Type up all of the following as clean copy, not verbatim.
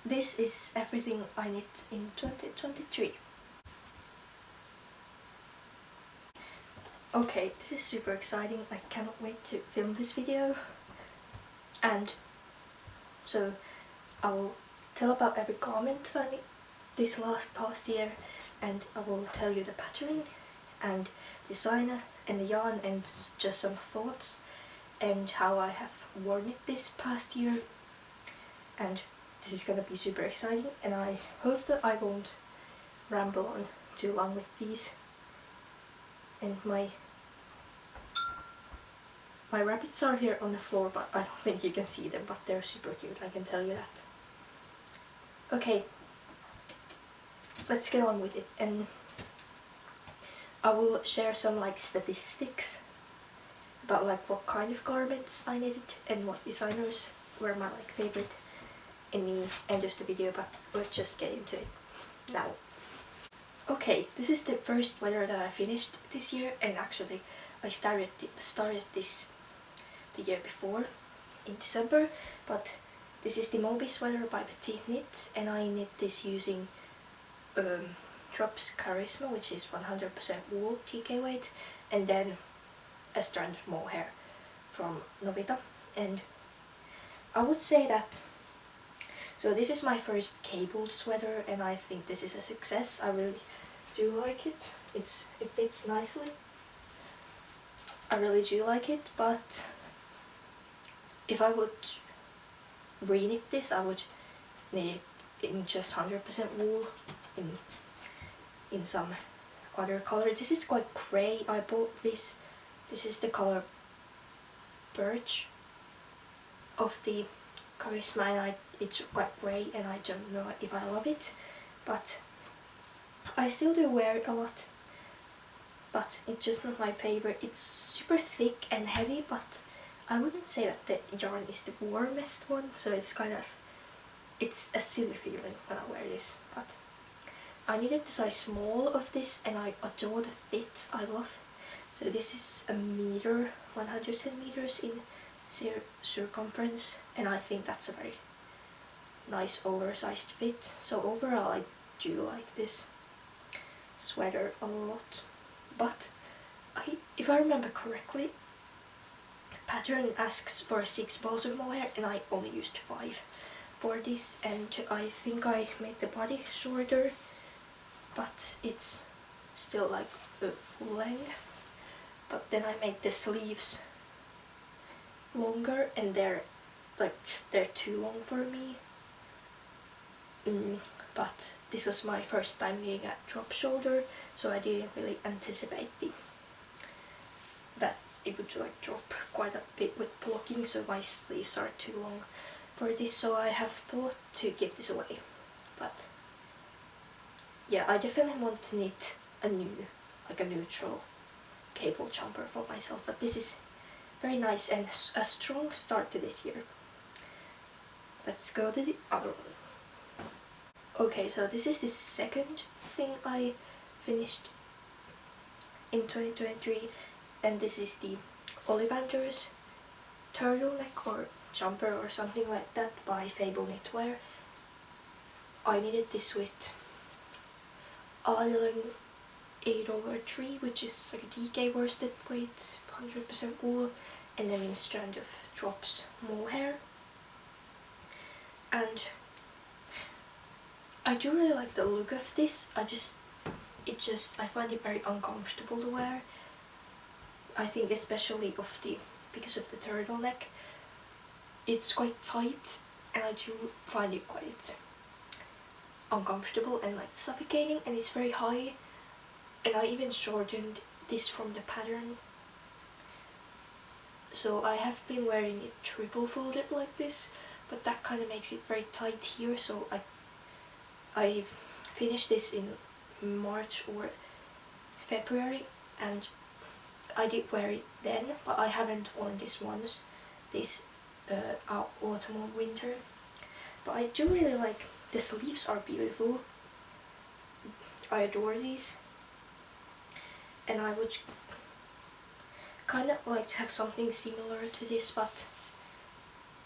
this is everything I knit in 2023. Okay, this is super exciting. I cannot wait to film this video. And so I will tell about every garment I knit this past year, and I will tell you the pattern and designer and the yarn and just some thoughts and how I have worn it this past year. And this is gonna be super exciting, and I hope that I won't ramble on too long with these. And my rabbits are here on the floor, but I don't think you can see them, but they're super cute, I can tell you that. Okay, let's get on with it, and I will share some like statistics about like what kind of garments I knitted and what designers were my like favorite in the end of the video, but let's just get into it now. Okay, this is the first sweater that I finished this year, and actually I started this the year before in December, but this is the Moby sweater by Petiteknit, and I knit this using drops karisma, which is 100% wool TK weight, and then a strand of mohair from Novita. And I would say that, so this is my first cabled sweater, and I think this is a success. I really do like it. It fits nicely. I really do like it, but if I would re-knit this, I would knit it in just 100% wool in some other color. This is quite grey. I bought this. This is the color birch of the karisma, and it's quite grey, and I don't know if I love it, but I still do wear it a lot. But it's just not my favorite. It's super thick and heavy, but I wouldn't say that the yarn is the warmest one, so it's a silly feeling when I wear this. But I needed the size small of this, and I adore the fit. I love. So this is a meter, 110 meters in circumference, and I think that's a very nice oversized fit. So overall I do like this sweater a lot. But if I remember correctly, the pattern asks for 6 balls of mohair, and I only used 5 for this, and I think I made the body shorter, but it's still like full length. But then I made the sleeves longer, and they're too long for me. But this was my first time knitting a drop shoulder, so I didn't really anticipate that it would like drop quite a bit with blocking, so my sleeves are too long for this, so I have thought to give this away. But yeah, I definitely want to knit a neutral cable jumper for myself, but this is very nice and a strong start to this year. Let's go to the other one. Okay, so this is the second thing I finished in 2023, and this is the Ollivander's turtleneck or jumper or something like that by Fabel knitwear. I knitted this with Aade 8/3, which is like a DK worsted weight, 100% wool, and then a strand of drops mohair. And I do really like the look of this. I find it very uncomfortable to wear. I think especially because of the turtleneck. It's quite tight, and I do find it quite uncomfortable and like suffocating, and it's very high. And I even shortened this from the pattern. So I have been wearing it triple folded like this, but that kind of makes it very tight here, so I finished this in March or February, and I did wear it then, but I haven't worn this once, this autumn or winter. But I do really like, the sleeves are beautiful. I adore these, and I would kind of like to have something similar to this, but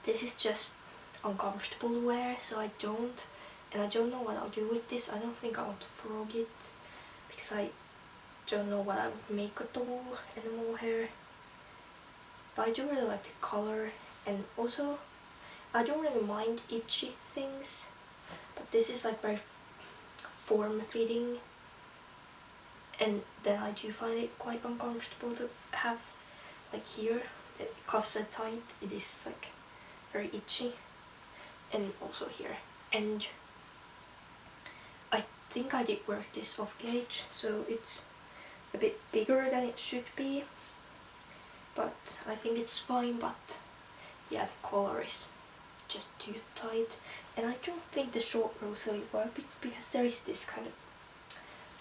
this is just uncomfortable to wear, so I don't. And I don't know what I'll do with this. I don't think I want to frog it, because I don't know what I would make with the wool and the mohair. But I do really like the color, and also I don't really mind itchy things, but this is like very form-fitting, and then I do find it quite uncomfortable to have, like here, the cuffs are tight, it is like very itchy, and also here. And I think I did work this off gauge, so it's a bit bigger than it should be, but I think it's fine. But yeah, the collar is just too tight, and I don't think the short rows really work because there is this kind of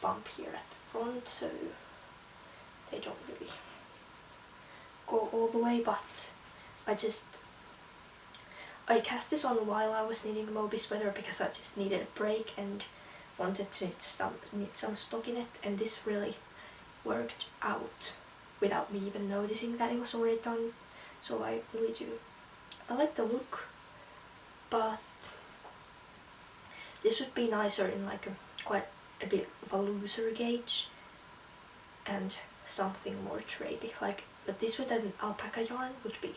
bump here at the front, so they don't really go all the way. But I cast this on while I was knitting a Moby sweater because I just needed a break and wanted to knit some stock in it, and this really worked out without me even noticing that it was already done. So I really do. I like the look, but this would be nicer in like quite a bit of a looser gauge and something more drapey. But this with an alpaca yarn would be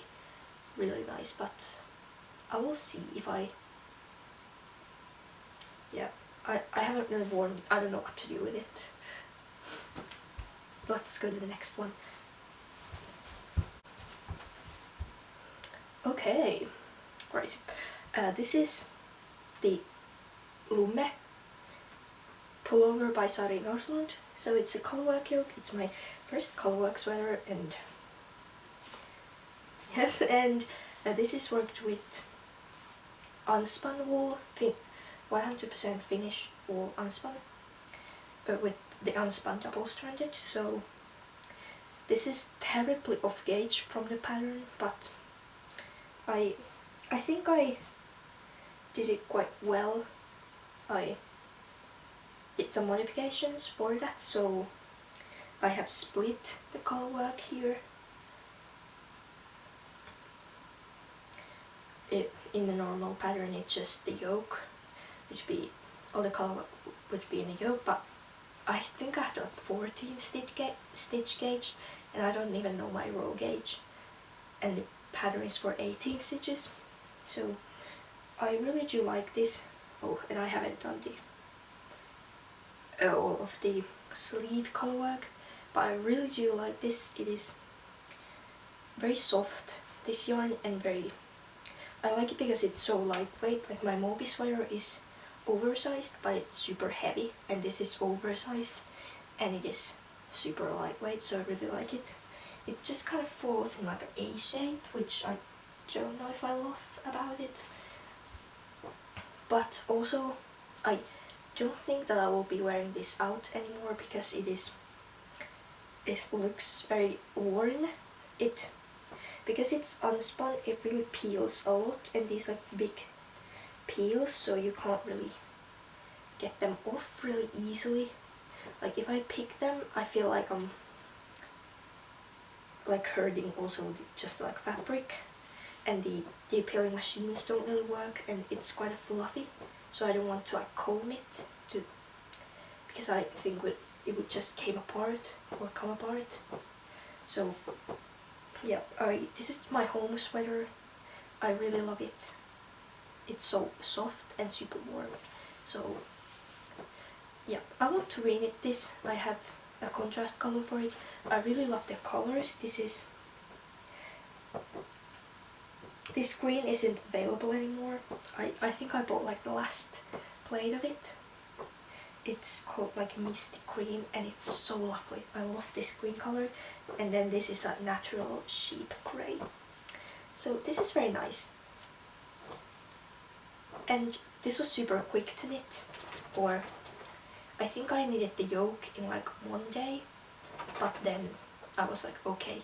really nice, but I will see if I haven't really worn it. I don't know what to do with it. Let's go to the next one. Okay, right. This is the Lumme pullover by Sari Nordlund. So it's a colorwork yoke. It's my first colorwork sweater, and yes, and this is worked with unspun wool, 100% Finnish wool unspun, with the unspun double-stranded. So this is terribly off gauge from the pattern, but I think I did it quite well. I did some modifications for that, so I have split the colorwork here. In the normal pattern, it's just the yoke, which be all the color would be in the yoke, but I think I had a 14 stitch gauge, and I don't even know my row gauge, and the pattern is for 18 stitches. So I really do like this. Oh, and I haven't done all of the sleeve colorwork, but I really do like this. It is very soft, this yarn, and I like it because it's so lightweight. Like my Moby sweater is oversized, but it's super heavy, and this is oversized and it is super lightweight, so I really like it. It just kind of falls in like an A shape, which I don't know if I love about it. But also I don't think that I will be wearing this out anymore because it looks very worn. Because it's unspun, it really peels a lot, and these like big peels, so you can't really get them off really easily. Like if I pick them, I feel like I'm like hurting also just like fabric, and the peeling machines don't really work, and it's quite fluffy, so I don't want to like comb it because I think it would just come apart. So yeah, this is my home sweater. I really love it. It's so soft and super warm. So yeah, I want to reknit this. I have a contrast color for it. I really love the colors. This green isn't available anymore. I think I bought like the last plate of it. It's called like Misty Green, and it's so lovely. I love this green color. And then this is a natural sheep grey. So this is very nice. And this was super quick to knit. Or I think I knitted the yoke in like one day, but then I was like, okay,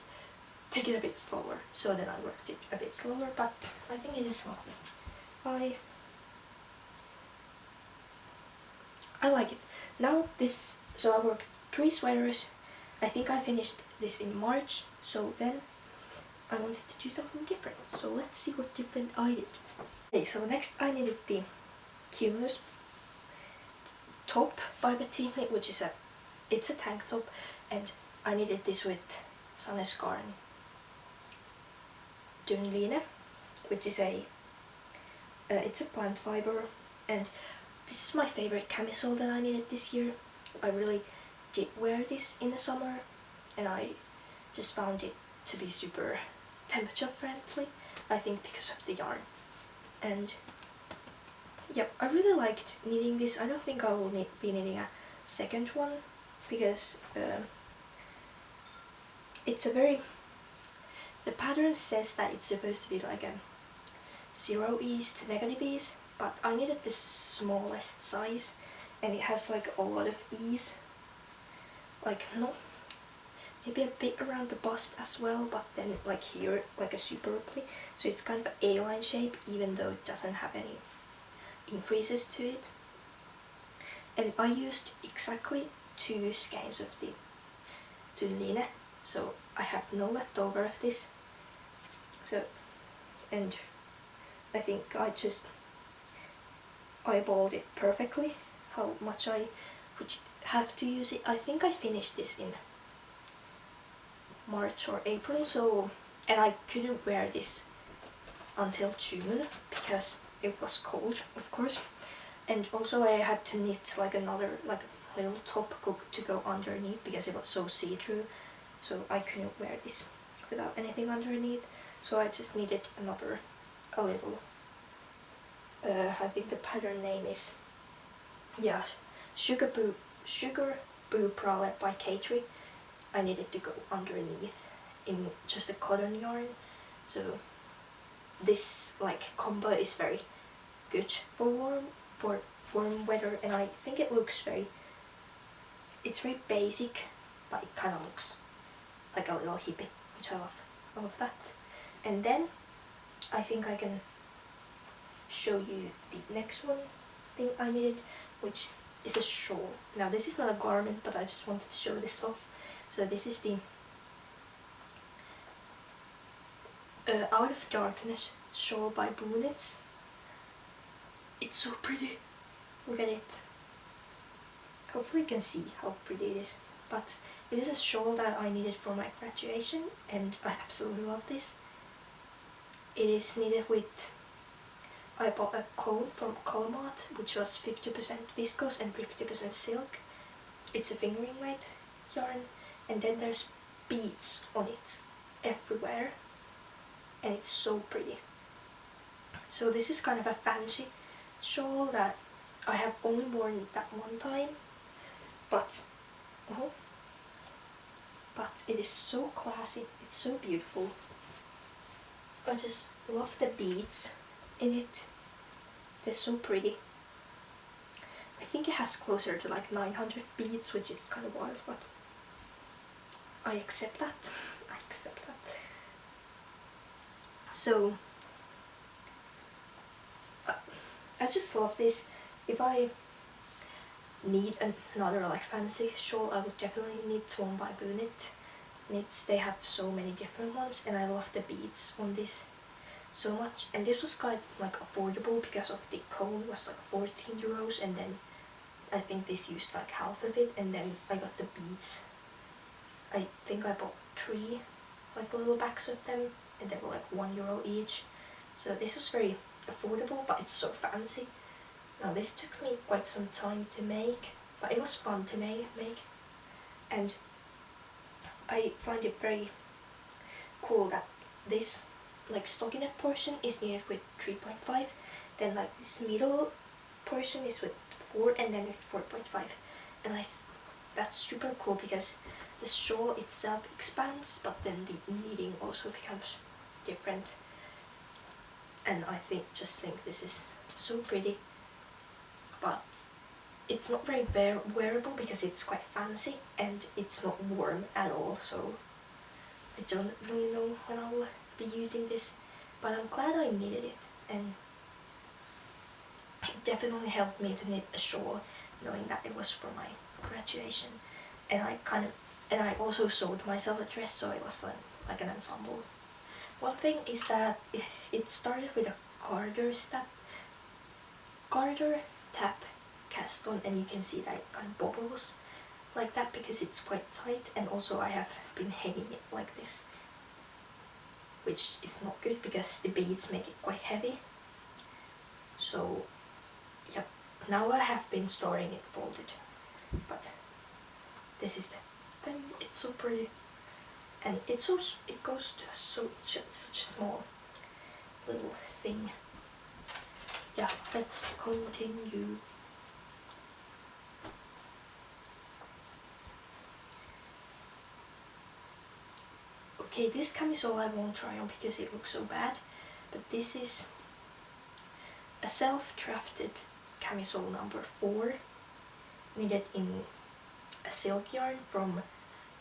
take it a bit slower. So then I worked it a bit slower, but I think it is lovely. I like it. Now so I worked 3 sweaters. I think I finished this in March, so then I wanted to do something different. So let's see what different I did. Okay, so next I needed the Cumulus top by Petiteknit, which is it's a tank top, and I needed this with Sandnes garn tynn, which is it's a plant fiber, and this is my favorite camisole that I needed this year. I really did wear this in the summer, and I just found it to be super temperature friendly, I think because of the yarn. And yep, I really liked knitting this. I don't think I will be knitting a second one, because it's a very... The pattern says that it's supposed to be like a 0 ease to negative ease, but I needed the smallest size, and it has like a lot of ease, like maybe a bit around the bust as well, but then like here like a super ripply, so it's kind of an A-line shape even though it doesn't have any increases to it. And I used exactly 2 skeins of the tynn, so I have no leftover of this. So, and I think I just eyeballed it perfectly how much I would have to use it. I think I finished this in March or April, so, and I couldn't wear this until June because it was cold, of course. And also I had to knit like another like little top to go underneath because it was so see-through, so I couldn't wear this without anything underneath. So I just needed a little I think the pattern name is Sugarboo bralette by Caidree. I needed to go underneath in just a cotton yarn, so this like combo is very good for warm weather, and I think it looks it's very basic, but it kind of looks like a little hippie, which I love. I love that. And then I think I can show you the next thing I needed, which is a shawl. Now this is not a garment, but I just wanted to show this off. So this is the Out of Darkness shawl by Knits. It's so pretty. Look at it. Hopefully you can see how pretty it is. But it is a shawl that I needed for my graduation, and I absolutely love this. It is knitted with... I bought a cone from Colourmart, which was 50% viscose and 50% silk. It's a fingering weight yarn, and then there's beads on it everywhere, and it's so pretty. So this is kind of a fancy shawl that I have only worn it that one time, but it is so classy, it's so beautiful. I just love the beads in it, they're so pretty. I think it has closer to like 900 beads, which is kind of wild, but I accept that. I accept that. So I just love this. If I need another like fancy shawl, I would definitely knit one by Knits. They have so many different ones, and I love the beads on this so much. And this was quite like affordable because of the cone was like 14 euros, and then I think this used like half of it, and then I got the beads. I think I bought 3 like little packs of them, and they were like €1 each. So this was very affordable, but it's so fancy. Now this took me quite some time to make, but it was fun to make. And I find it very cool that this like stockinette portion is knitted with 3.5, then like this middle portion is with 4, and then with 4.5, and that's super cool because the shawl itself expands, but then the knitting also becomes different. And I just think this is so pretty, but it's not very wearable because it's quite fancy and it's not warm at all, so I don't really know when I will be using this, but I'm glad I knitted it, and it definitely helped me to knit a shawl knowing that it was for my graduation. And I also sewed myself a dress, so it was like an ensemble. One thing is that it started with a garter tap cast on, and you can see that it kind of bubbles like that because it's quite tight, and also I have been hanging it like this, which is not good because the beads make it quite heavy. So yep, now I have been storing it folded, but this is the thing. It's so pretty, and it goes to such a small little thing. Yeah, let's continue. Okay, this camisole I won't try on because it looks so bad, but this is a self-drafted camisole number 4, knitted in a silk yarn from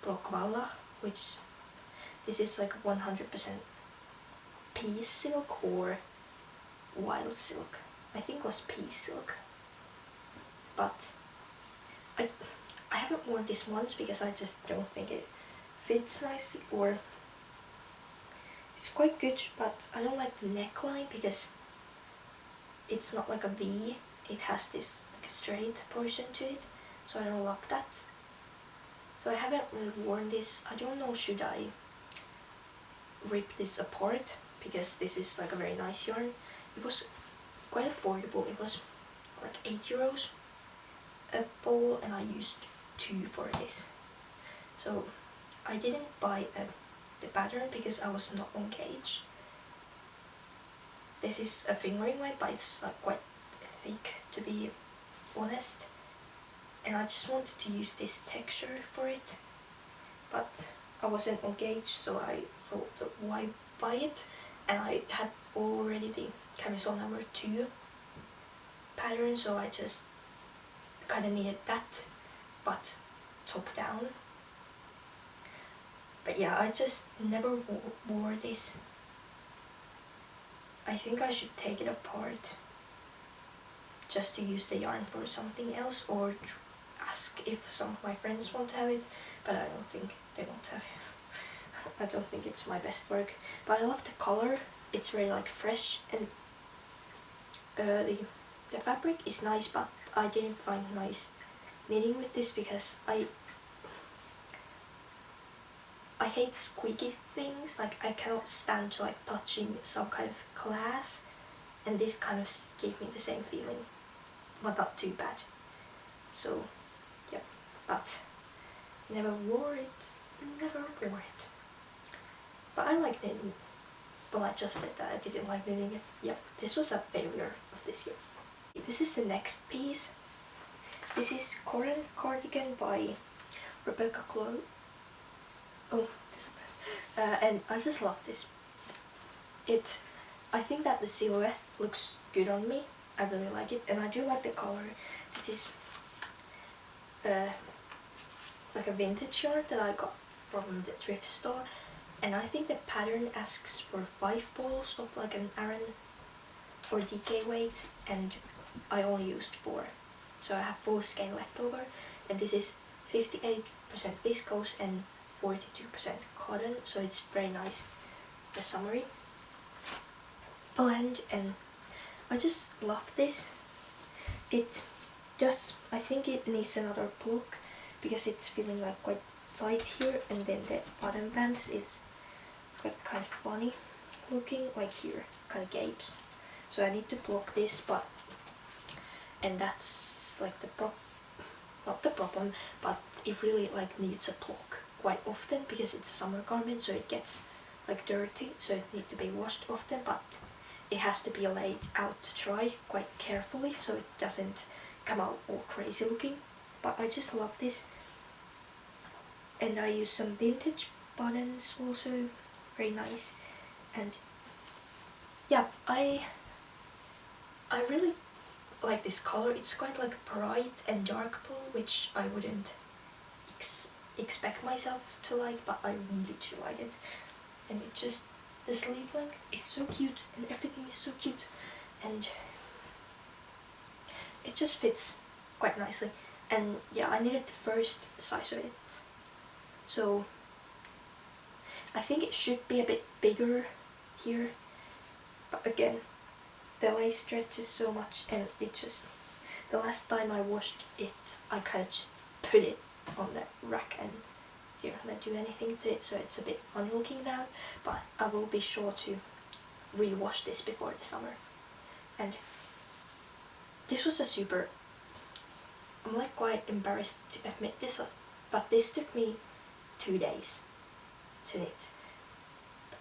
block Wallah, which this is like 100% piece silk or wild silk. I think it was piece silk, but I haven't worn this once because I just don't think it fits nicely, or it's quite good, but I don't like the neckline because it's not like a V, it has this like a straight portion to it, so I don't love that. So I haven't really worn this. I don't know, should I rip this apart, because this is like a very nice yarn. It was quite affordable, it was like €8 a ball, and I used 2 for this. So I didn't buy the pattern because I was not on gauge. This is a fingering weight, but it's like quite thick, to be honest, and I just wanted to use this texture for it, but I wasn't on gauge, so I thought, why buy it? And I had already the camisole number 2 pattern, so I just kind of needed that, but top down. But yeah, I just never wore this. I think I should take it apart just to use the yarn for something else, or ask if some of my friends want to have it, but I don't think they want to have it. I don't think it's my best work, but I love the color. It's very like fresh, and the fabric is nice, but I didn't find nice knitting with this because I hate squeaky things. Like, I cannot stand to like touching some kind of glass, and this kind of gave me the same feeling, but not too bad. So yeah, but never wore it. But I like knitting. Well, I just said that I didn't like knitting it. Yep, this was a failure of this year. This is the next piece. This is Corran cardigan by Rebecca Clow. Oh, disappeared. And I just love this. I think that the silhouette looks good on me. I really like it, and I do like the color. This is like a vintage yarn that I got from the thrift store, and I think the pattern asks for 5 balls of like an Aran or DK weight, and I only used 4, so I have full skein left over. And this is 58% viscose and 42% cotton, so it's very nice, the summery blend, and I just love this. I think it needs another block because it's feeling like quite tight here, and then the bottom bands is like kind of funny looking, like here, kind of gapes. So I need to block this, and that's like not the problem, but it really like needs a block quite often because it's a summer garment, so it gets like dirty, so it needs to be washed often, but it has to be laid out to dry quite carefully so it doesn't come out all crazy looking. But I just love this, and I use some vintage buttons also, very nice. And yeah, I really like this color. It's quite like bright and dark blue, which I wouldn't expect myself to like, but I really do like it. And it just, the sleeve length is so cute, and everything is so cute, and it just fits quite nicely. And yeah, I needed the first size of it, so I think it should be a bit bigger here, but again, the lace stretches so much, and it just, the last time I washed it, I kind of just put it on the rack and didn't really do anything to it, so it's a bit funny looking now, but I will be sure to re-wash this before the summer. And this was a super, I'm like quite embarrassed to admit this one, but this took me 2 days to knit.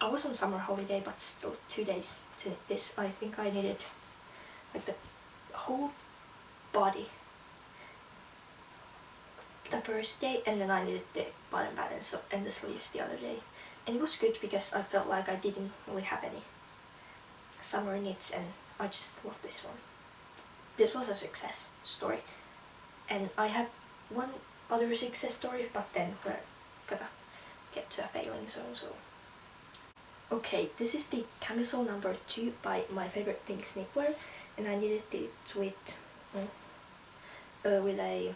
I was on summer holiday, but still 2 days to knit this. I think I knitted like the whole body the first day, and then I knitted the bottom buttons and the sleeves the other day. And it was good because I felt like I didn't really have any summer knits, and I just love this one. This was a success story. And I have one other success story, but then we're gonna get to a failing zone, so. Okay, this is the Camisole number 2 by My Favorite Things Knitwear, and I knitted it with a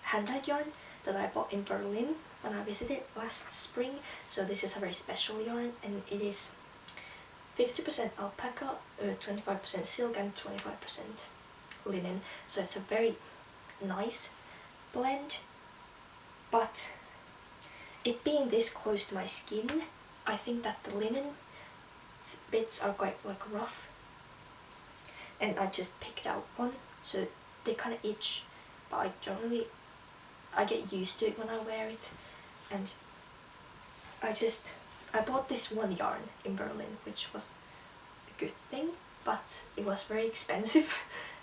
hand-dyed yarn that I bought in Berlin when I visited last spring. So this is a very special yarn, and it is 50% alpaca, 25% silk and 25% linen. So it's a very nice blend, but it being this close to my skin, I think that the linen bits are quite like rough, and I just picked out one, so they kind of itch, but I get used to it when I wear it. And I bought this one yarn in Berlin, which was a good thing, but it was very expensive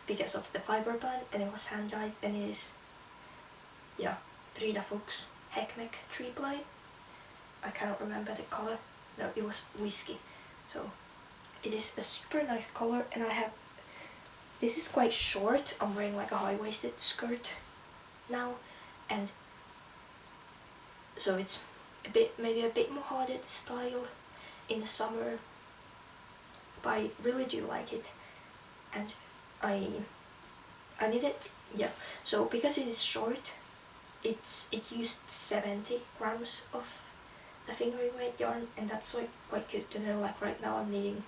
because of the fiber blend, and it was hand dyed, and it is, yeah, Frida Fuchs Heckmeck 3-ply. I cannot remember the color. No, it was whiskey. So it is a super nice color, and this is quite short. I'm wearing like a high-waisted skirt now, and so it's maybe a bit more harder to style in the summer, but I really do like it. And I need it, yeah. So because it is short, it used 70 grams of the fingering weight yarn, and that's like quite good to know. Like right now I'm needing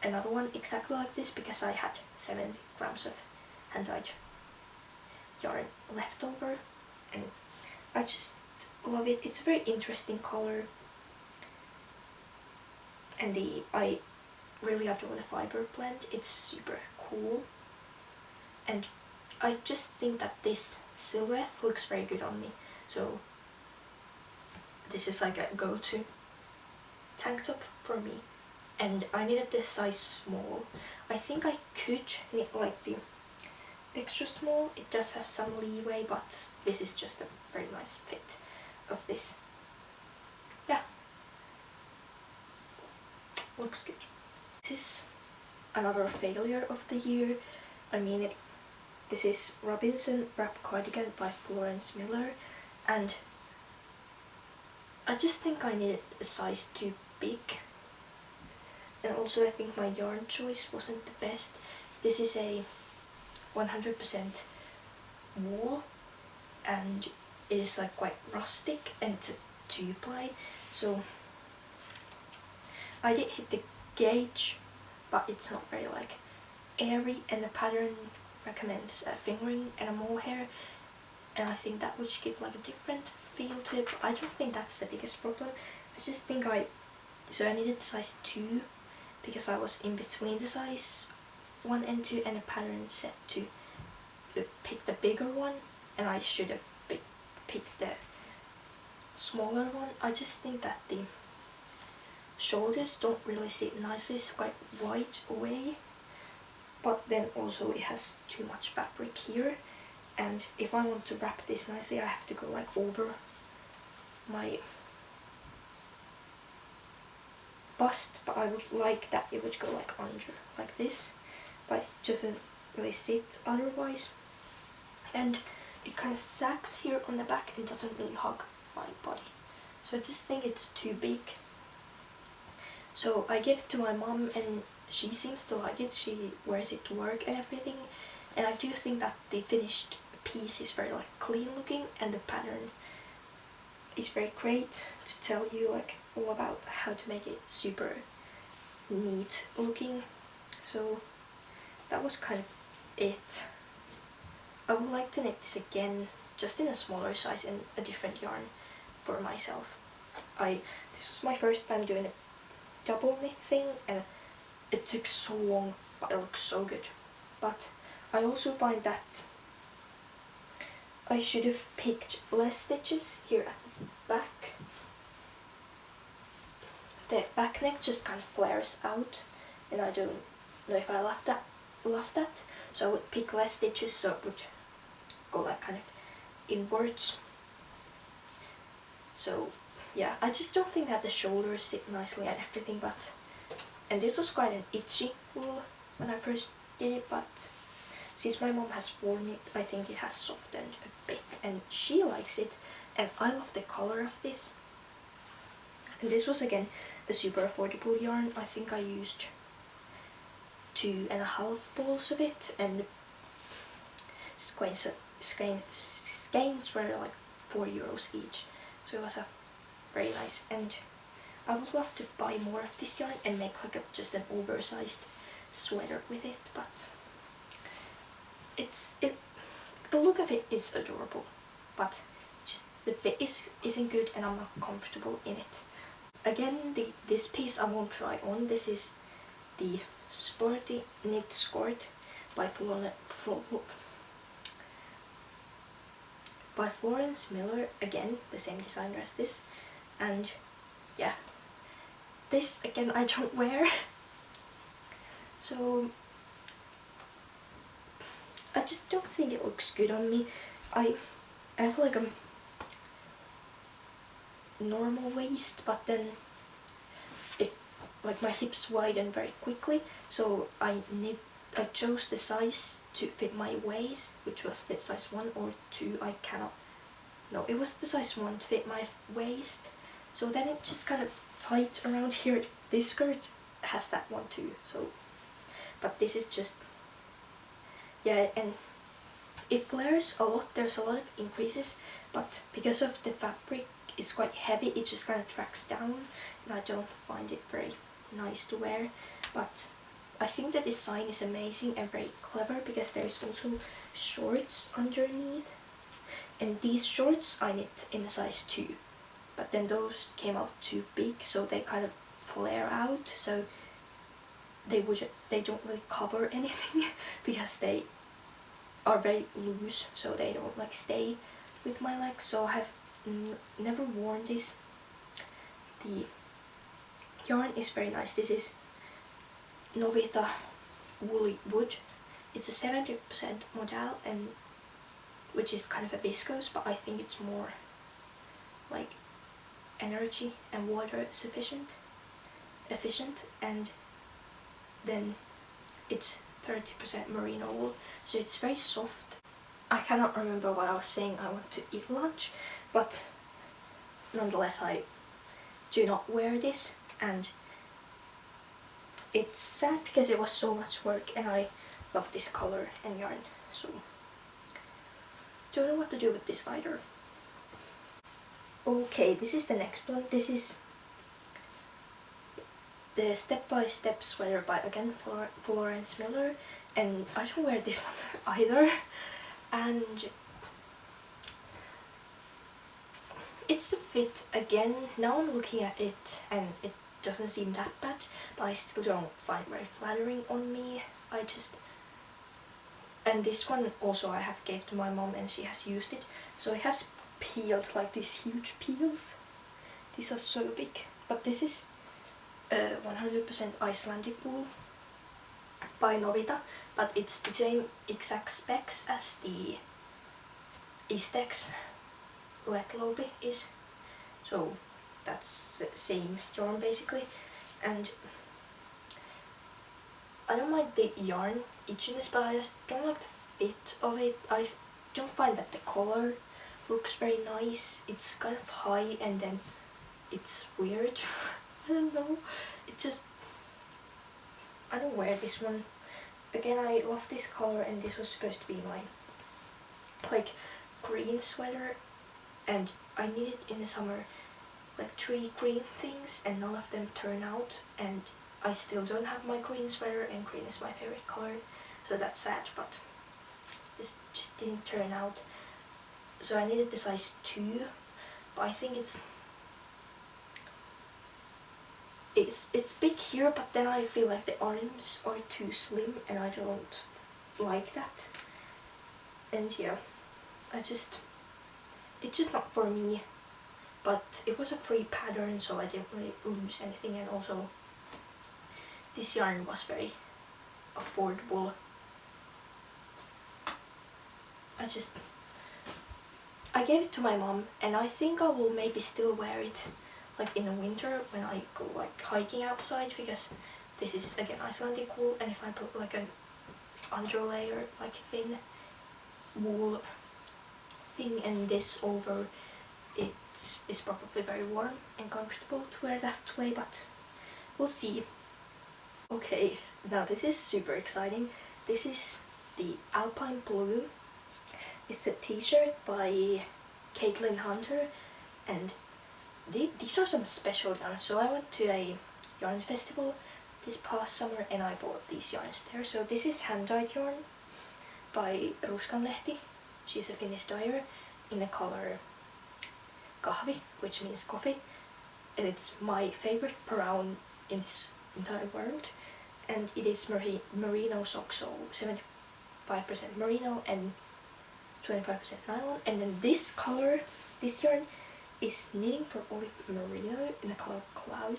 another one exactly like this because I had 70 grams of hand-dyed yarn left over, and I just love it. It's a very interesting color, and I really adore the fiber blend. It's super cool, and I just think that this silhouette looks very good on me. So this is like a go-to tank top for me, and I needed this size small. I think I could knit like the extra small. It does have some leeway, but this is just a very nice fit of this. Yeah, looks good. This is another failure of the year. I mean, this is Robinson Wrap Cardigan by Florence Miller, and I just think I needed a size too big, and also I think my yarn choice wasn't the best. This is a 100% wool, and it is like quite rustic, and it's a 2-ply, so I did hit the gauge, but it's not very like airy, and the pattern recommends a fingering and a mohair, and I think that would give like a different feel to it, but I don't think that's the biggest problem. I just think I needed the size 2 because I was in between the size 1 and 2, and the pattern said to pick the bigger one, and I should have picked the smaller one. I just think that the shoulders don't really sit nicely. It's quite wide away, but then also it has too much fabric here, and if I want to wrap this nicely I have to go like over my bust, but I would like that it would go like under, like this, but it doesn't really sit otherwise, and it kind of sags here on the back and doesn't really hug my body, so I just think it's too big. So I gave it to my mom, and she seems to like it. She wears it to work and everything, and I do think that the finished piece is very like clean looking, and the pattern is very great to tell you like all about how to make it super neat looking. So that was kind of it. I would like to knit this again, just in a smaller size and a different yarn for myself. This was my first time doing a double knit thing, and it took so long, but it looks so good. But I also find that I should have picked less stitches here at the back. The back neck just kind of flares out, and I don't know if I love that. So I would pick less stitches, so it would go like kind of inwards. So yeah, I just don't think that the shoulders sit nicely and everything, and this was quite an itchy wool when I first did it, but since my mom has worn it, I think it has softened a bit, and she likes it, and I love the color of this. And this was again a super affordable yarn. I think I used 2.5 balls of it, and skeins were like €4 each, so it was a very nice. And I would love to buy more of this yarn and make like just an oversized sweater with it, but the look of it is adorable, but just the fit isn't good, and I'm not comfortable in it. Again, this piece I won't try on. This is the Sporty Knit Skirt by Florence Miller. Again, the same designer as this, and yeah, this again I don't wear, so I just don't think it looks good on me. I have like a normal waist, but then my hips widen very quickly, so I chose the size to fit my waist, which was the size 1 or 2, I cannot, no, it was the size 1 to fit my waist, so then it just kind of tight around here. This skirt has that one too, so, but this is just, yeah, and it flares a lot, there's a lot of increases, but because of the fabric is quite heavy, it just kind of tracks down, and I don't find it very nice to wear. But I think the design is amazing and very clever, because there's also shorts underneath, and these shorts I knit in a size 2, but then those came out too big, so they kind of flare out, so they don't really cover anything because they are very loose, so they don't like stay with my legs. So I have never worn this. The yarn is very nice. This is Novita woolly wood. It's a 70% modal, and which is kind of a viscose, but I think it's more like energy and water efficient, and then it's 30% merino wool, so it's very soft. I cannot remember what I was saying. I want to eat lunch, but nonetheless I do not wear this, and it's sad because it was so much work, and I love this color and yarn, so don't know what to do with this either. Okay, this is the next one. This is the step-by-step sweater by, again, Florence Miller, and I don't wear this one either, and it's a fit again. Now I'm looking at it and it doesn't seem that bad, but I still don't find it very flattering on me. And this one also I have gave to my mom, and she has used it, so it has peeled, like these huge peels. These are so big, but this is 100% Icelandic wool by Novita, but it's the same exact specs as the Istex Lobe is, so that's the same yarn basically. And I don't like the yarn itchiness, but I just don't like the fit of it. I don't find that the color looks very nice. It's kind of high, and then it's weird. I don't know, it just, I don't wear this one. Again, I love this color, and this was supposed to be my like green sweater, and I knitted in the summer like 3 green things, and none of them turn out, and I still don't have my green sweater, and green is my favorite color. so that's sad, but this just didn't turn out. So I needed the size 2, but I think it's big here, but then I feel like the arms are too slim and I don't like that. And yeah, it's just not for me. But it was a free pattern, so I didn't really lose anything, and also this yarn was very affordable. I gave it to my mom, and I think I will maybe still wear it like in the winter when I go like hiking outside, because this is again Icelandic wool, and if I put like an underlayer, like thin wool thing, and this over, it is probably very warm and comfortable to wear that way, but we'll see. Okay, now this is super exciting. This is the Alpine Blue. It's a t-shirt by Caitlin Hunter, and these are some special yarns. So I went to a yarn festival this past summer and I bought these yarns there. So this is hand-dyed yarn by Ruskanlehti. She's a Finnish dyer in the color kahvi, which means coffee, and it's my favorite brown in this entire world, and it is merino sock, so 75% merino and 25% nylon. And then this color, this yarn is knitting for olive merino in the color cloud,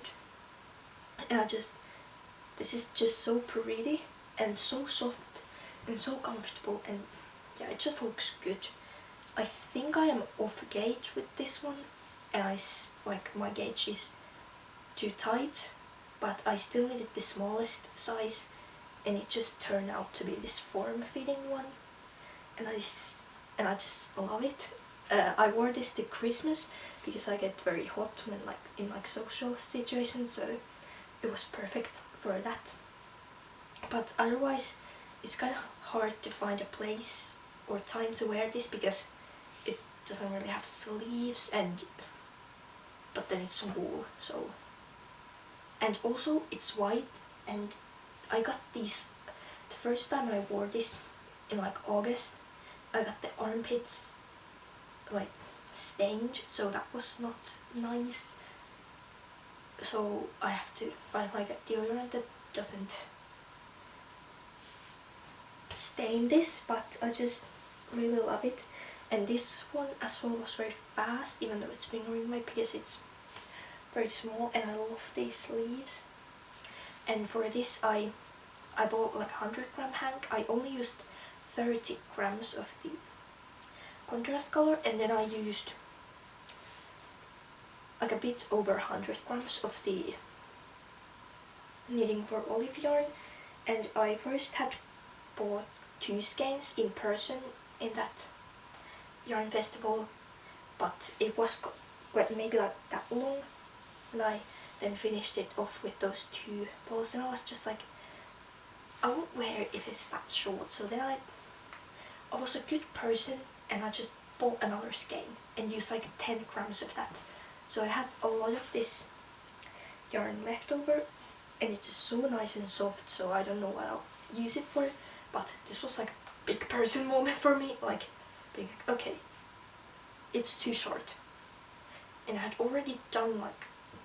and this is just so pretty and so soft and so comfortable, and yeah, it just looks good. I think I am off gauge with this one, and my gauge is too tight, but I still needed the smallest size, and it just turned out to be this form-fitting one, and I just love it. I wore this to Christmas because I get very hot when in social situations, so it was perfect for that. But otherwise, it's kind of hard to find a place or time to wear this because it doesn't really have sleeves, but then it's wool, so. And also it's white, and I got these the first time I wore this in August. I got the armpits stained, so that was not nice. So I have to find a deodorant that doesn't stain this, but I just really love it. And this one as well was very fast, even though it's fingering weight, because it's very small, and I love these sleeves. And for this I bought 100-gram hank. I only used 30 grams of the contrast color, and then I used a bit over 100 grams of the knitting for olive yarn. And I first had bought 2 skeins in person in that yarn festival, but it was maybe that long, and I then finished it off with those 2 balls, and I was just like, I won't wear it if it's that short. So then I was a good person, and I just bought another skein and used 10 grams of that. So I have a lot of this yarn left over, and it's just so nice and soft, so I don't know what I'll use it for, but this was a big person moment for me, being okay, it's too short. And I had already done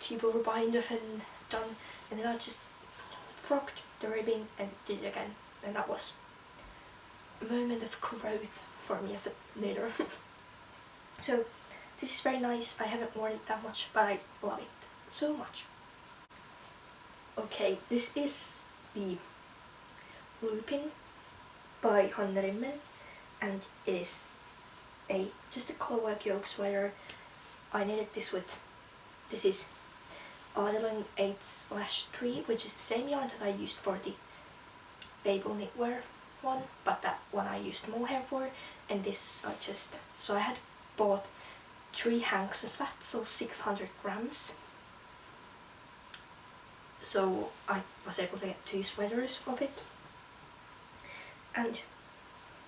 T-bore bind and done, and then I just frocked the ribbing and did it again, and that was a moment of growth for me as a knitter. So this is very nice. I haven't worn it that much, but I love it so much. Okay, this is the Lupin by Hanna Rimmen, and it is just a Colourmart sweater. I knitted this with, this is Aade 8/3, which is the same yarn that I used for the Fabel knitwear one, but that one I used mohair for, and this so I had bought 3 hanks of that, so 600 grams. So I was able to get 2 sweaters of it. And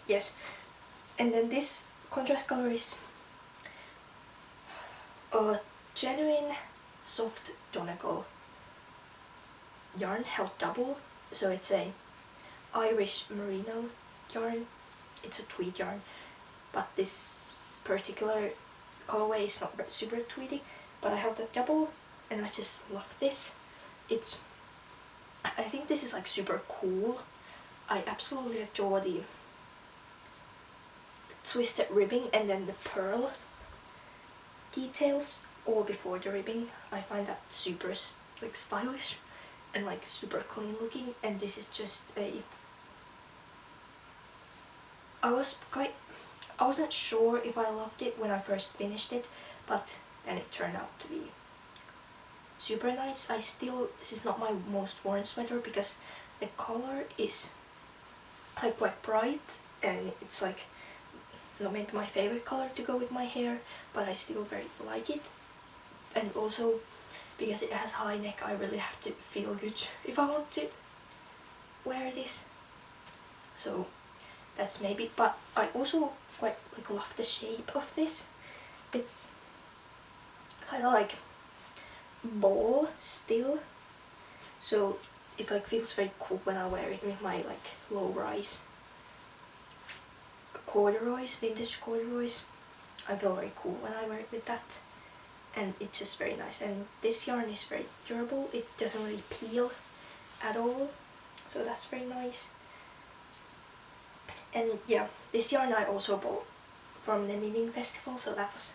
yes, and then this contrast color is a genuine soft Donegal yarn held double, so it's a Irish merino yarn. It's a tweed yarn, but this particular colorway is not super tweedy, but I have the double and I just love this. I think this is like super cool. I absolutely adore the twisted ribbing and then the pearl details all before the ribbing. I find that super like stylish and like super clean looking, and this is just I wasn't sure if I loved it when I first finished it, but then it turned out to be super nice. This is not my most worn sweater because the color is like quite bright and it's like not maybe my favorite color to go with my hair, but I still very like it. And also because it has high neck, I really have to feel good if I want to wear this. So that's maybe, but I also quite like love the shape of this. It's kind of like ball still, so it like feels very cool when I wear it with my like low rise corduroys, vintage corduroys. I feel very cool when I wear it with that, and it's just very nice. And this yarn is very durable, it doesn't really peel at all, so that's very nice. And yeah, this yarn I also bought from the knitting festival, so that was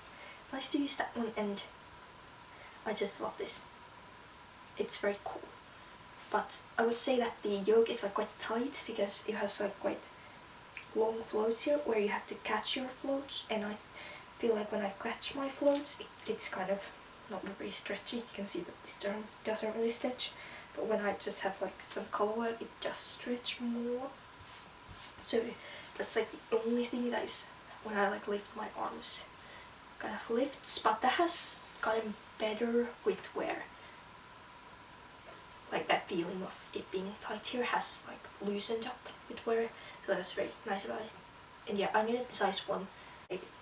nice to use that one, and I just love this. It's very cool. But I would say that the yoke is like quite tight because it has like quite long floats here where you have to catch your floats, and I feel like when I catch my floats it's kind of not very stretchy. You can see that this doesn't really stretch, but when I just have like some color work it does stretch more. So that's like the only thing that is when I like lift my arms kind of lifts, but that has gotten better with wear. Like that feeling of it being tight here has like loosened up with wear, so that's very nice about it. And yeah, I needed the size 1.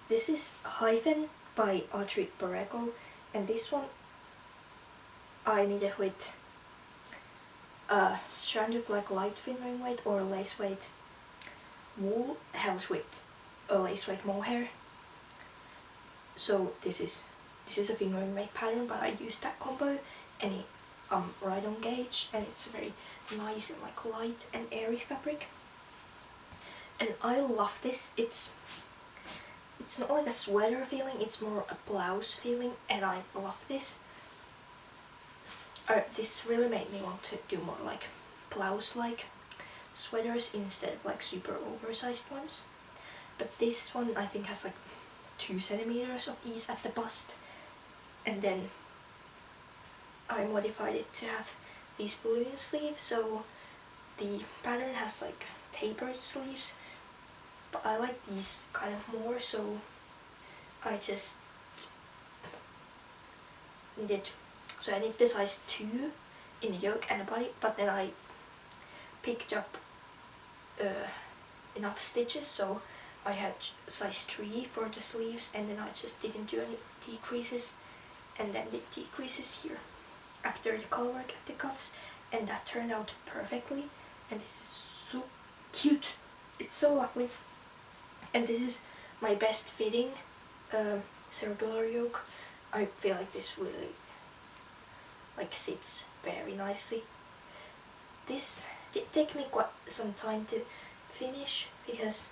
This is Hyphen by Aade, and this one I needed with a strand of like light fingering weight or lace weight wool held with a lace weight mohair. So this is a fingering weight pattern, but I used that combo and it right on gauge, and it's very nice and like light and airy fabric, and I love this. It's not like a sweater feeling, it's more a blouse feeling, and I love this. This really made me want to do more like blouse like sweaters instead of like super oversized ones. But this one I think has like 2 centimeters of ease at the bust, and then I modified it to have these balloon sleeves, so the pattern has like tapered sleeves, but I like these kind of more, so I just needed, so I need the size 2 in the yoke and the body, but then I picked up enough stitches, so I had size 3 for the sleeves, and then I just didn't do any decreases, and then did decreases here after the color work at the cuffs, and that turned out perfectly. And this is so cute, it's so lovely, and this is my best fitting circular yoke. I feel like this really like sits very nicely. This did take me quite some time to finish because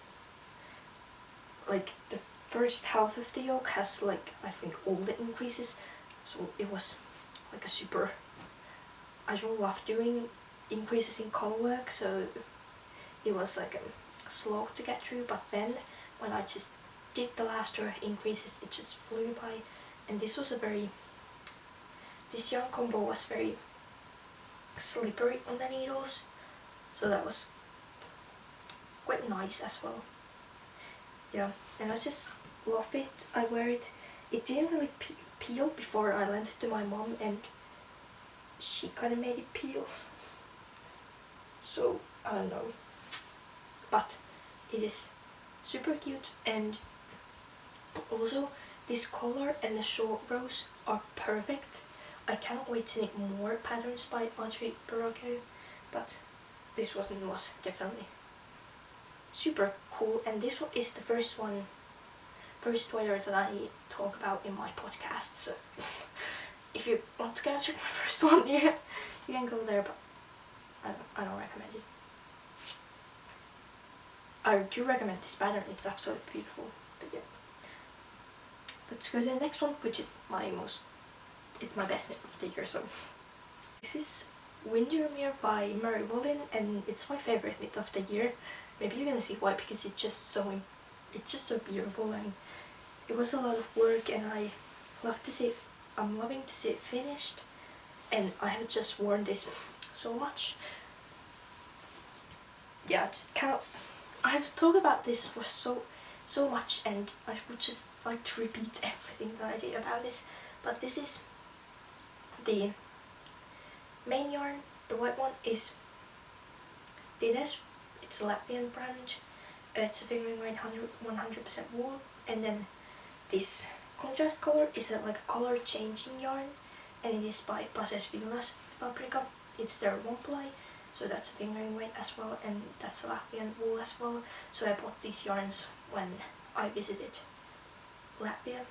like the first half of the yoke has like I think all the increases, so it was like a super, I don't love doing increases in color work, so it was like a slog to get through. But then when I just did the last row increases, it just flew by, and this yarn combo was very slippery on the needles, so that was quite nice as well. Yeah, and I just love it. I wear it. It didn't really peel before I lent it to my mom, and she kind of made it peel. So I don't know, but it is super cute, and also this color and the short rows are perfect. I cannot wait to knit more patterns by Aade, but this was definitely super cool, and this one is the first sweater that I talk about in my podcast, so if you want to go check my first one, you can go there, but I don't recommend it. I do recommend this pattern, it's absolutely beautiful, but yeah. Let's go to the next one, which is it's my best knit of the year, so. This is Windermere by Mary Mullin, and it's my favorite knit of the year. Maybe you're gonna see why, because it's just so beautiful, and it was a lot of work, and I'm loving to see it finished, and I have just worn this so much. Yeah, I have to talk about this for so much, and I would just like to repeat everything that I did about this, but this is the main yarn. The white one is Dines. It's a Latvian brand. It's a fingering weight 100% wool, and then this contrast color is like a color changing yarn, and it is by Pases Villas Fabrika. It's their one ply, so that's a fingering weight as well, and that's a Latvian wool as well. So I bought these yarns when I visited Latvia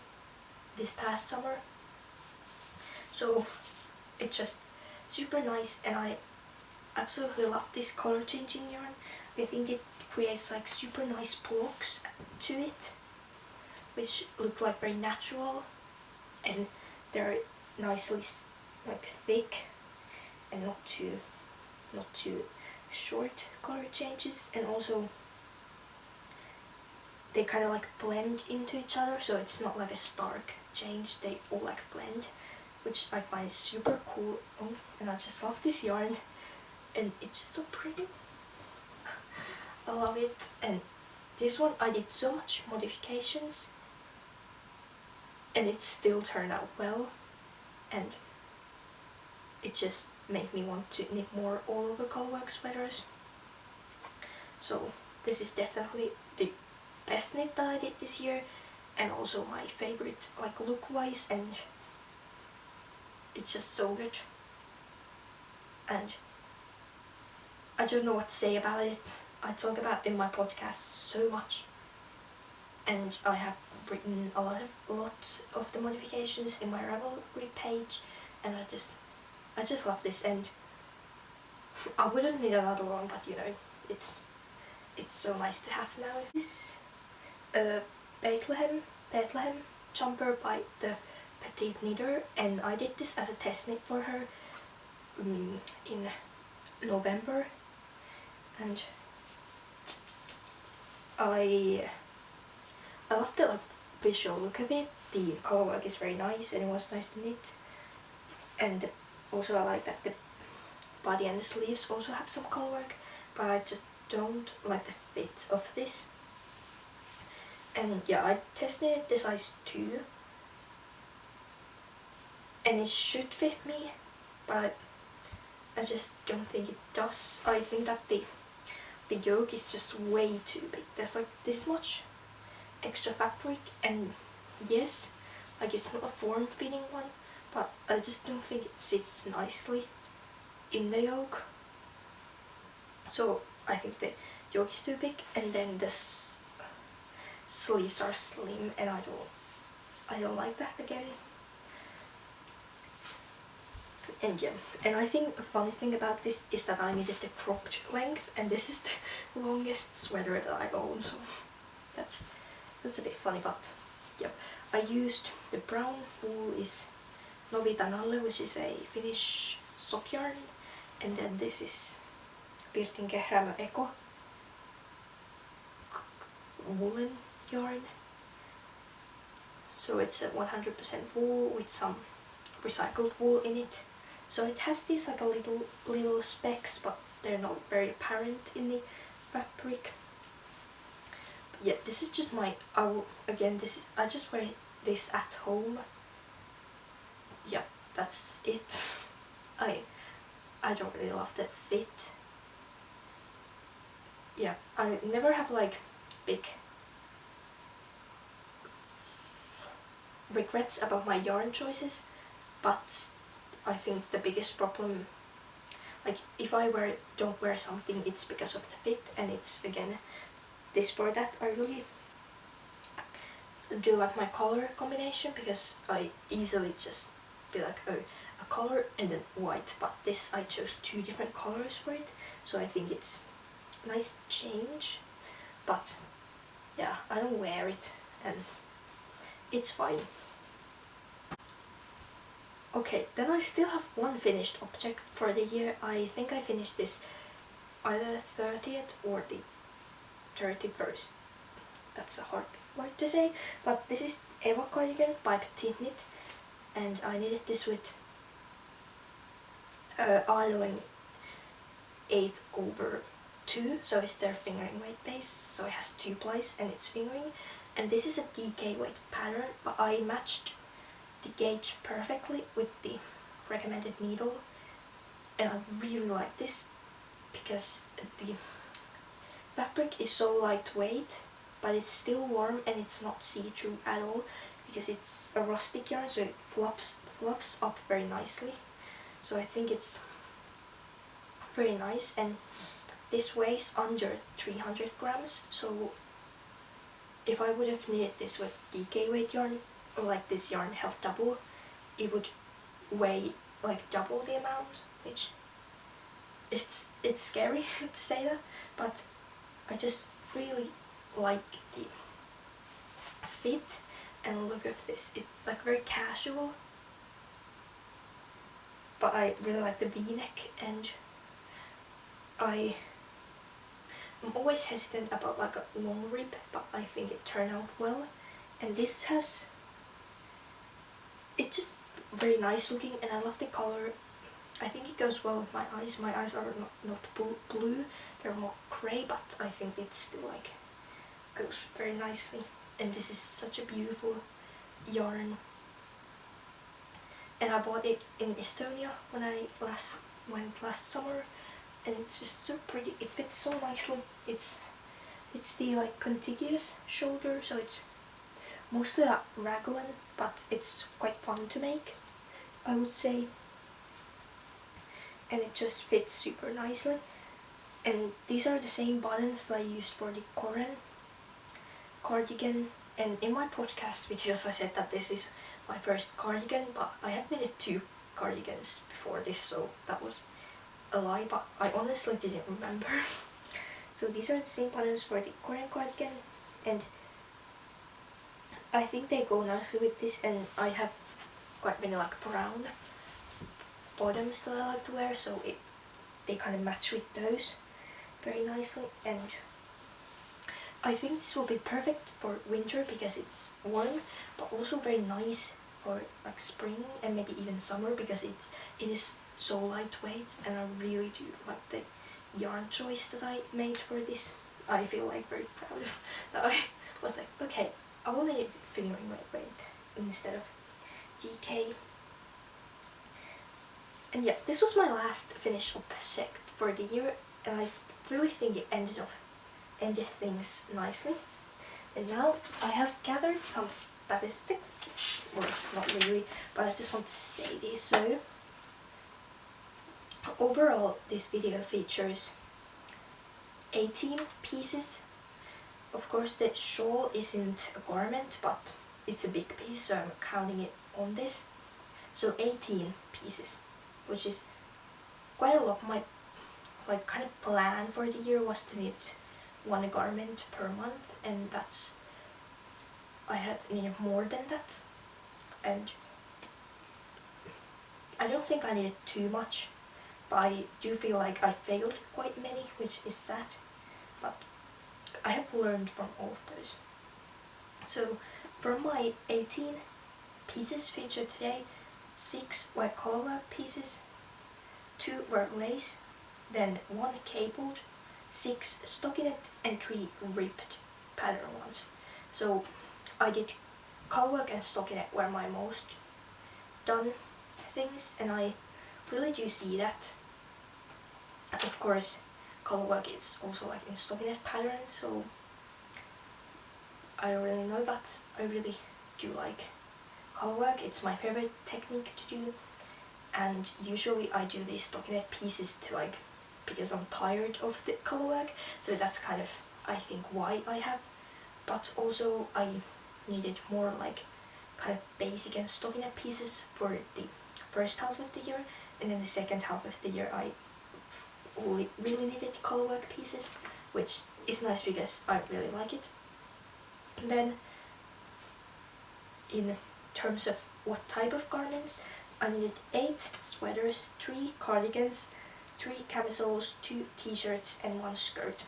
this past summer. So it's just super nice, and I absolutely love this color changing yarn. I think it creates like super nice blocks to it, which look like very natural, and they're nicely like thick and not too short color changes, and also they kind of like blend into each other, so it's not like a stark change, they all like blend, which I find super cool. Oh, and I just love this yarn, and it's just so pretty. I love it. And this one I did so much modifications, and it still turned out well, and it just made me want to knit more all over colorwork sweaters. So this is definitely the best knit that I did this year, and also my favorite like look wise, and it's just so good, and I don't know what to say about it. I talk about it in my podcast so much, and I have written a lot of the modifications in my Ravelry page, and I just love this, and I wouldn't need another one, but you know, it's so nice to have now. This Bethlehem jumper by the Petite Knitter, and I did this as a test knit for her in November, and I love the like visual look of it. The colorwork is very nice, and it was nice to knit, and also I like that the body and the sleeves also have some colorwork, but I just don't like the fit of this. And yeah, I tested it the size 2, and it should fit me, but I just don't think it does. I think that the yoke is just way too big. There's like this much extra fabric, and yes, like it's not a form-fitting one, but I just don't think it sits nicely in the yoke. So I think the yoke is too big, and then the sleeves are slim, and I don't like that again. And yeah, and I think a funny thing about this is that I needed the cropped length, and this is the longest sweater that I own, so that's a bit funny, but yeah. I used the brown wool is Novita, which is a Finnish sock yarn, and then this is Pirtin kehräämö Eco woolen yarn. So it's a 100% wool with some recycled wool in it. So it has these like a little specks, but they're not very apparent in the fabric. But yeah, this is just my I just wear this at home. Yeah, that's it. I don't really love the fit. Yeah, I never have like big regrets about my yarn choices, but I think the biggest problem, like if I don't wear something, it's because of the fit, and it's again this for that. I really do like my color combination, because I easily just be like, oh, a color and then white, but this I chose 2 different colors for it, so I think it's a nice change. But yeah, I don't wear it and it's fine. Okay, then I still have one finished object for the year. I think I finished this either 30th or the 31st. That's a hard word to say, but this is Eva cardigan by Petiteknit, and I knitted this with Aade 8/2, so it's their fingering weight base, so it has 2 plies and it's fingering, and this is a DK weight pattern, but I matched the gauge perfectly with the recommended needle, and I really like this because the fabric is so lightweight, but it's still warm and it's not see-through at all, because it's a rustic yarn, so it fluffs up very nicely. So I think it's very nice, and this weighs under 300 grams, so if I would have knitted this with DK weight yarn, or like this yarn held double, it would weigh like double the amount, which it's scary to say that, but I just really like the fit and look of this. It's like very casual, but I really like the V-neck, and I'm always hesitant about like a long rib, but I think it turned out well, and this has, it's just very nice looking, and I love the color. I think it goes well with my eyes. My eyes are not blue, they're more grey, but I think it's still like goes very nicely, and this is such a beautiful yarn, and I bought it in Estonia when I went last summer, and it's just so pretty. It fits so nicely. It's the like contiguous shoulder, so it's mostly a raglan, but it's quite fun to make, I would say, and it just fits super nicely. And these are the same buttons that I used for the Corran cardigan, and in my podcast videos I said that this is my first cardigan, but I have knitted 2 cardigans before this, so that was a lie, but I honestly didn't remember. So these are the same buttons for the Corran cardigan, and I think they go nicely with this, and I have quite many like brown bottoms that I like to wear, so they kind of match with those very nicely, and I think this will be perfect for winter because it's warm, but also very nice for like spring and maybe even summer, because it is so lightweight, and I really do like the yarn choice that I made for this. I feel like very proud of that. I was like, okay, I will knit fingering weight instead of DK. And yeah, this was my last finished object for the year, and I really think it ended things nicely. And now I have gathered some statistics, or not really, but I just want to say this. So overall, this video features 18 pieces. Of course, the shawl isn't a garment, but it's a big piece, so I'm counting it on this. So 18 pieces, which is quite a lot. My like kind of plan for the year was to knit 1 garment per month, and that's, I have needed more than that, and I don't think I needed too much, but I do feel like I failed quite many, which is sad, but I have learned from all of those. So from my 18 pieces featured today, 6 were colorwork pieces, 2 were lace, then 1 cabled, 6 stockinette, and 3 ripped pattern ones. So I did colorwork and stockinette were my most done things, and I really do see that. Of course, colorwork is also like in stockinette pattern, so I don't really know, but I really do like colorwork. It's my favorite technique to do, and usually I do these stockinette pieces to like, because I'm tired of the color work, so that's kind of I think why I have, but also I needed more like kind of basic and stockinette pieces for the first half of the year, and then the second half of the year I really needed color work pieces, which is nice because I really like it. And then in terms of what type of garments, I needed 8 sweaters, 3 cardigans, 3 camisoles, 2 t-shirts and 1 skirt.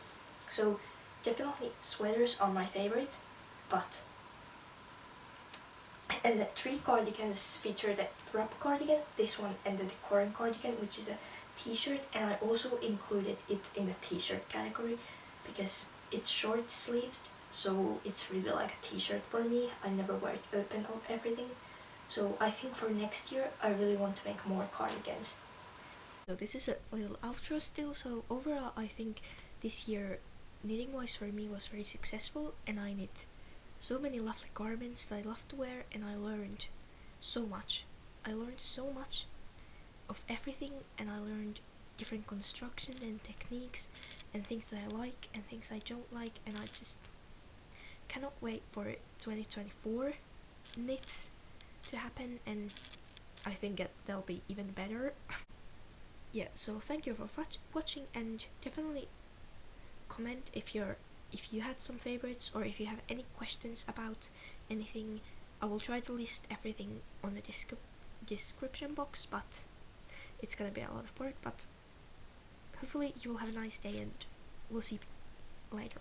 So definitely sweaters are my favorite, and the 3 cardigans feature the wrap cardigan, this one, and then the Corran cardigan, which is a t-shirt, and I also included it in the t-shirt category because it's short sleeved, so it's really like a t-shirt for me. I never wear it open or everything. So I think for next year I really want to make more cardigans. So this is a little outro still, so overall I think this year knitting wise for me was very successful, and I knit so many lovely garments that I love to wear, and I learned so much. I learned so much of everything, and I learned different construction and techniques and things that I like and things I don't like, and I just cannot wait for 2024 knits to happen, and I think that they'll be even better. Yeah, so thank you for watching, and definitely comment if you had some favorites, or if you have any questions about anything. I will try to list everything on the description box, but it's gonna be a lot of work, but hopefully you will have a nice day, and we'll see you later.